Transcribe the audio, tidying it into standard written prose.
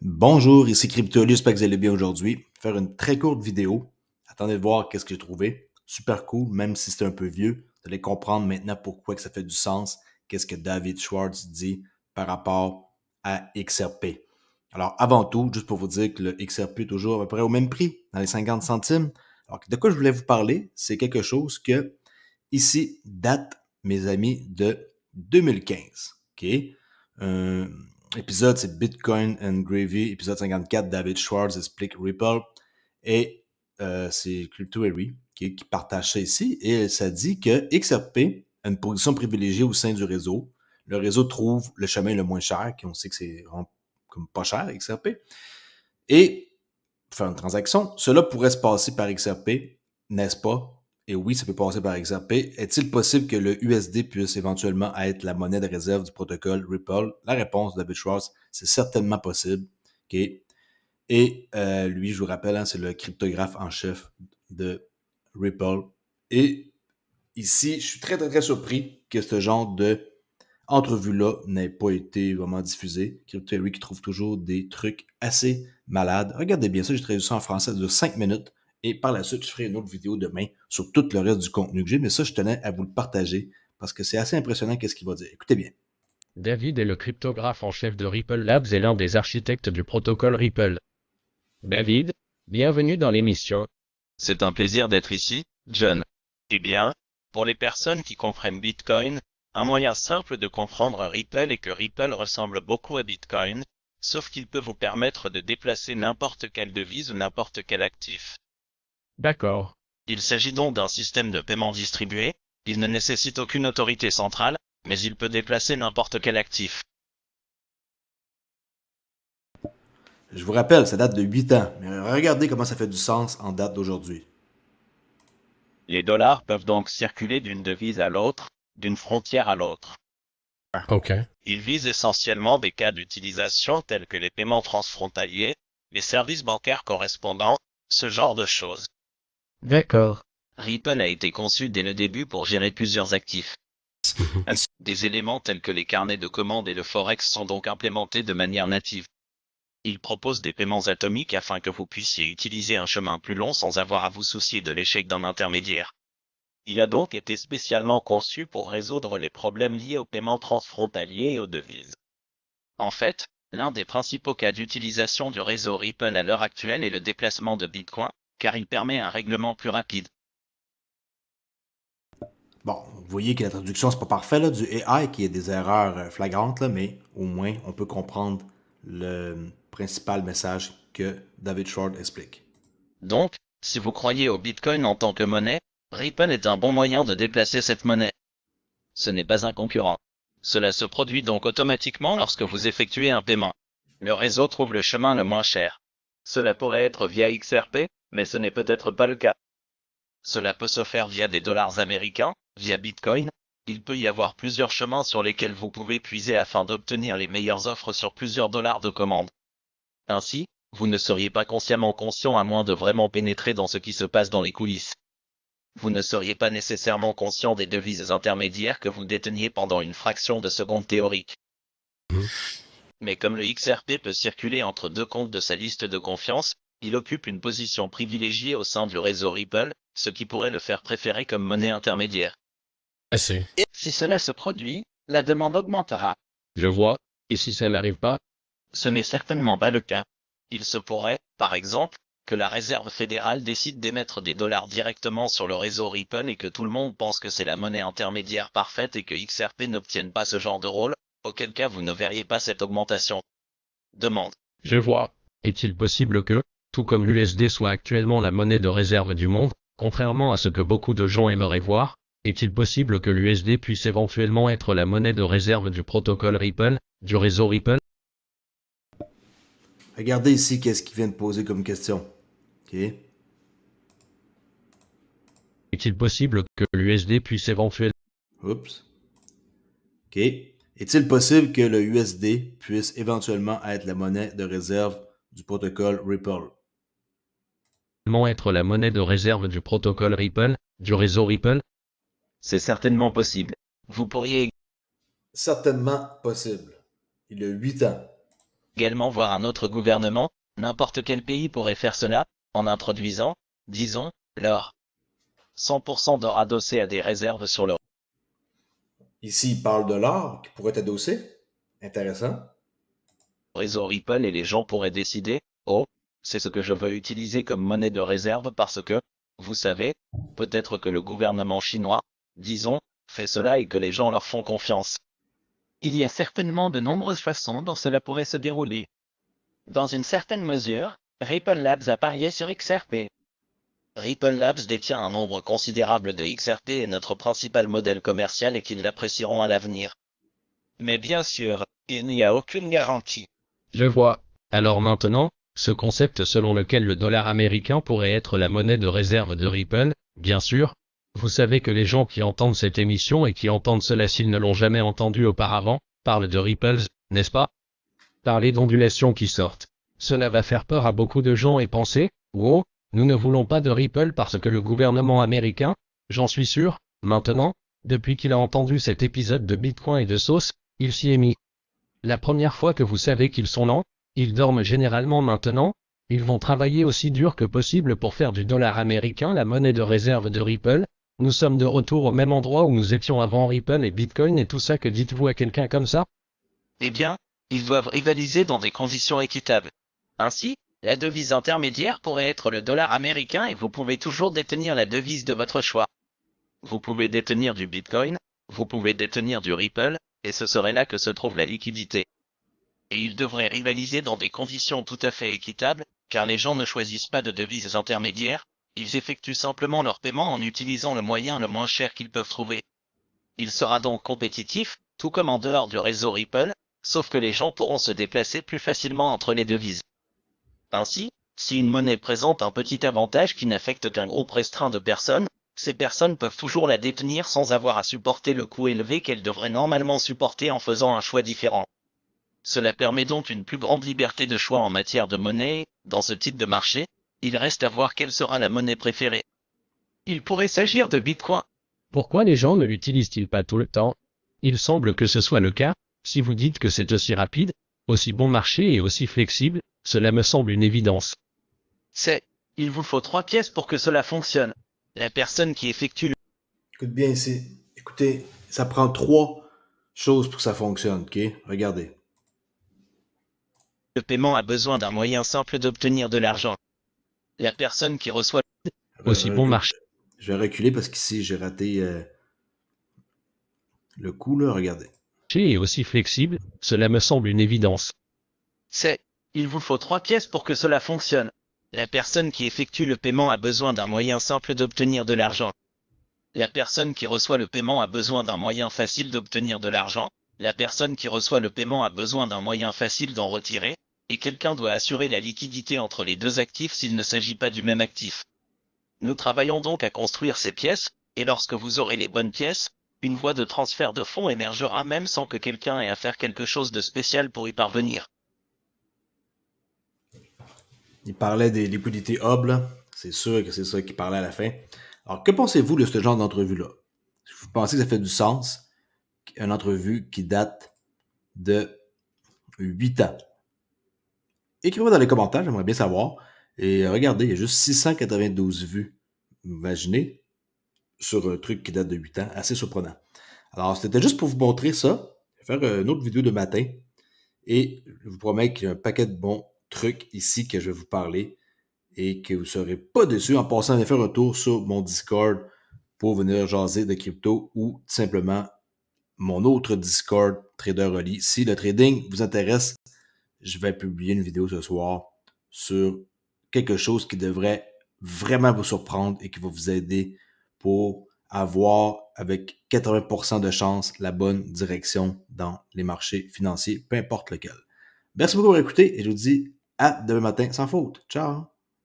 Bonjour, ici Cryptolus, j'espère que vous allez bien aujourd'hui. Faire une très courte vidéo. Attendez de voir qu'est-ce que j'ai trouvé. Super cool, même si c'est un peu vieux. Vous allez comprendre maintenant pourquoi que ça fait du sens. Qu'est-ce que David Schwartz dit par rapport à XRP. Alors, avant tout, juste pour vous dire que le XRP est toujours à peu près au même prix, dans les 50 centimes. Alors, de quoi je voulais vous parler, c'est quelque chose que, ici, date, mes amis, de 2015. OK? Épisode, c'est Bitcoin and Gravy. Épisode 54, David Schwartz explique Ripple. Et c'est CryptoErie qui partage ça ici. Et ça dit que XRP a une position privilégiée au sein du réseau. Le réseau trouve le chemin le moins cher, on sait que c'est comme pas cher, XRP. Et faire une transaction, cela pourrait se passer par XRP, n'est-ce pas? Et oui, ça peut passer par XRP. Est-il possible que le USD puisse éventuellement être la monnaie de réserve du protocole Ripple? La réponse de David Schwartz, c'est certainement possible. Okay? Et lui, je vous rappelle, hein, c'est le cryptographe en chef de Ripple. Et ici, je suis très, très, très surpris que ce genre de entrevue-là n'ait pas été vraiment diffusée. CryptoErie qui trouve toujours des trucs assez malades. Regardez bien ça, j'ai traduit ça en français de 5 minutes. Et par la suite, je ferai une autre vidéo demain sur tout le reste du contenu que j'ai. Mais ça, je tenais à vous le partager parce que c'est assez impressionnant qu'est-ce qu'il va dire. Écoutez bien. David est le cryptographe en chef de Ripple Labs et l'un des architectes du protocole Ripple. David, bienvenue dans l'émission. C'est un plaisir d'être ici, John. Eh bien, pour les personnes qui comprennent Bitcoin, un moyen simple de comprendre Ripple est que Ripple ressemble beaucoup à Bitcoin, sauf qu'il peut vous permettre de déplacer n'importe quelle devise ou n'importe quel actif. D'accord. Il s'agit donc d'un système de paiement distribué, il ne nécessite aucune autorité centrale, mais il peut déplacer n'importe quel actif. Je vous rappelle, ça date de 8 ans. Mais regardez comment ça fait du sens en date d'aujourd'hui. Les dollars peuvent donc circuler d'une devise à l'autre, d'une frontière à l'autre. Ok. Il vise essentiellement des cas d'utilisation tels que les paiements transfrontaliers, les services bancaires correspondants, ce genre de choses. D'accord. Ripple a été conçu dès le début pour gérer plusieurs actifs. Des éléments tels que les carnets de commandes et le forex sont donc implémentés de manière native. Il propose des paiements atomiques afin que vous puissiez utiliser un chemin plus long sans avoir à vous soucier de l'échec d'un intermédiaire. Il a donc été spécialement conçu pour résoudre les problèmes liés aux paiements transfrontaliers et aux devises. En fait, l'un des principaux cas d'utilisation du réseau Ripple à l'heure actuelle est le déplacement de Bitcoin, car il permet un règlement plus rapide. Bon, vous voyez que la traduction, c'est pas parfait là, du AI, qui a des erreurs flagrantes, là, mais au moins, on peut comprendre le principal message que David Schwartz explique. Donc, si vous croyez au Bitcoin en tant que monnaie, Ripple est un bon moyen de déplacer cette monnaie. Ce n'est pas un concurrent. Cela se produit donc automatiquement lorsque vous effectuez un paiement. Le réseau trouve le chemin le moins cher. Cela pourrait être via XRP, mais ce n'est peut-être pas le cas. Cela peut se faire via des dollars américains, via Bitcoin. Il peut y avoir plusieurs chemins sur lesquels vous pouvez puiser afin d'obtenir les meilleures offres sur plusieurs dollars de commande. Ainsi, vous ne seriez pas consciemment conscient à moins de vraiment pénétrer dans ce qui se passe dans les coulisses. Vous ne seriez pas nécessairement conscient des devises intermédiaires que vous déteniez pendant une fraction de seconde théorique. Mais comme le XRP peut circuler entre deux comptes de sa liste de confiance, il occupe une position privilégiée au sein du réseau Ripple, ce qui pourrait le faire préférer comme monnaie intermédiaire. Assez. Si cela se produit, la demande augmentera. Je vois. Et si ça n'arrive pas? Ce n'est certainement pas le cas. Il se pourrait, par exemple, que la Réserve fédérale décide d'émettre des dollars directement sur le réseau Ripple et que tout le monde pense que c'est la monnaie intermédiaire parfaite et que XRP n'obtienne pas ce genre de rôle, auquel cas vous ne verriez pas cette augmentation. Demande. Je vois. Est-il possible que, tout comme l'USD soit actuellement la monnaie de réserve du monde, contrairement à ce que beaucoup de gens aimeraient voir, est-il possible que l'USD puisse éventuellement être la monnaie de réserve du protocole Ripple, du réseau Ripple? Regardez ici qu'est-ce qu'il vient de poser comme question. OK? Est-il possible que l'USD puisse éventuellement Oups. OK. Est-il possible que le USD puisse éventuellement être la monnaie de réserve du protocole Ripple? être la monnaie de réserve du protocole Ripple, du réseau Ripple? C'est certainement possible. Vous pourriez Certainement possible. Il y a 8 ans. également voir un autre gouvernement, n'importe quel pays pourrait faire cela, en introduisant, disons, l'or. 100% d'or adossé à des réserves sur le Ici, il parle de l'or qui pourrait t'adosser. Intéressant. réseau Ripple et les gens pourraient décider, oh, c'est ce que je veux utiliser comme monnaie de réserve parce que, vous savez, peut-être que le gouvernement chinois, disons, fait cela et que les gens leur font confiance. Il y a certainement de nombreuses façons dont cela pourrait se dérouler. Dans une certaine mesure, Ripple Labs a parié sur XRP. Ripple Labs détient un nombre considérable de XRP et notre principal modèle commercial et qu'ils l'apprécieront à l'avenir. Mais bien sûr, il n'y a aucune garantie. Je vois. Alors maintenant, ce concept selon lequel le dollar américain pourrait être la monnaie de réserve de Ripple, bien sûr. Vous savez que les gens qui entendent cette émission et qui entendent cela s'ils ne l'ont jamais entendu auparavant, parlent de Ripples, n'est-ce pas? Parler d'ondulations qui sortent. Cela va faire peur à beaucoup de gens et penser, wow, nous ne voulons pas de Ripple parce que le gouvernement américain, j'en suis sûr, maintenant, depuis qu'il a entendu cet épisode de Bitcoin et de sauce, il s'y est mis. La première fois que vous savez qu'ils sont lents, ils dorment généralement maintenant, ils vont travailler aussi dur que possible pour faire du dollar américain la monnaie de réserve de Ripple. Nous sommes de retour au même endroit où nous étions avant Ripple et Bitcoin et tout ça. Que dites-vous à quelqu'un comme ça? Eh bien, ils doivent rivaliser dans des conditions équitables. Ainsi, la devise intermédiaire pourrait être le dollar américain et vous pouvez toujours détenir la devise de votre choix. Vous pouvez détenir du Bitcoin, vous pouvez détenir du Ripple, et ce serait là que se trouve la liquidité. Et ils devraient rivaliser dans des conditions tout à fait équitables, car les gens ne choisissent pas de devises intermédiaires, ils effectuent simplement leur paiement en utilisant le moyen le moins cher qu'ils peuvent trouver. Il sera donc compétitif, tout comme en dehors du réseau Ripple, sauf que les gens pourront se déplacer plus facilement entre les devises. Ainsi, si une monnaie présente un petit avantage qui n'affecte qu'un groupe restreint de personnes, ces personnes peuvent toujours la détenir sans avoir à supporter le coût élevé qu'elles devraient normalement supporter en faisant un choix différent. Cela permet donc une plus grande liberté de choix en matière de monnaie. Dans ce type de marché, il reste à voir quelle sera la monnaie préférée. Il pourrait s'agir de Bitcoin. Pourquoi les gens ne l'utilisent-ils pas tout le temps? Il semble que ce soit le cas. Si vous dites que c'est aussi rapide, aussi bon marché et aussi flexible, cela me semble une évidence. Il vous faut 3 pièces pour que cela fonctionne. La personne qui effectue Écoute bien ici. Écoutez, ça prend 3 choses pour que ça fonctionne, ok? Regardez. le paiement a besoin d'un moyen simple d'obtenir de l'argent. La personne qui reçoit Aussi bon marché. Je vais reculer parce qu'ici, j'ai raté le coup, là. Regardez. Et aussi flexible, cela me semble une évidence. Il vous faut 3 pièces pour que cela fonctionne. La personne qui effectue le paiement a besoin d'un moyen simple d'obtenir de l'argent. La personne qui reçoit le paiement a besoin d'un moyen facile d'obtenir de l'argent. La personne qui reçoit le paiement a besoin d'un moyen facile d'en retirer. Et quelqu'un doit assurer la liquidité entre les deux actifs s'il ne s'agit pas du même actif. Nous travaillons donc à construire ces pièces, et lorsque vous aurez les bonnes pièces, une voie de transfert de fonds émergera même sans que quelqu'un ait à faire quelque chose de spécial pour y parvenir. Il parlait des liquidités hub, là. C'est sûr que c'est ça qu'il parlait à la fin. Alors, que pensez-vous de ce genre d'entrevue-là? Vous pensez que ça fait du sens? Une entrevue qui date de 8 ans. Écrivez-moi dans les commentaires, j'aimerais bien savoir. Et regardez, il y a juste 692 vues. Imaginez, sur un truc qui date de 8 ans. Assez surprenant. Alors, c'était juste pour vous montrer ça. Je vais faire une autre vidéo de matin. Et je vous promets qu'il y a un paquet de bons trucs ici que je vais vous parler et que vous ne serez pas déçus en passant à faire un tour sur mon Discord pour venir jaser de crypto ou simplement mon autre Discord, Trader Oli. Si le trading vous intéresse, je vais publier une vidéo ce soir sur quelque chose qui devrait vraiment vous surprendre et qui va vous aider pour avoir avec 80% de chance la bonne direction dans les marchés financiers, peu importe lequel. Merci beaucoup pour écouter et je vous dis à demain matin sans faute. Ciao!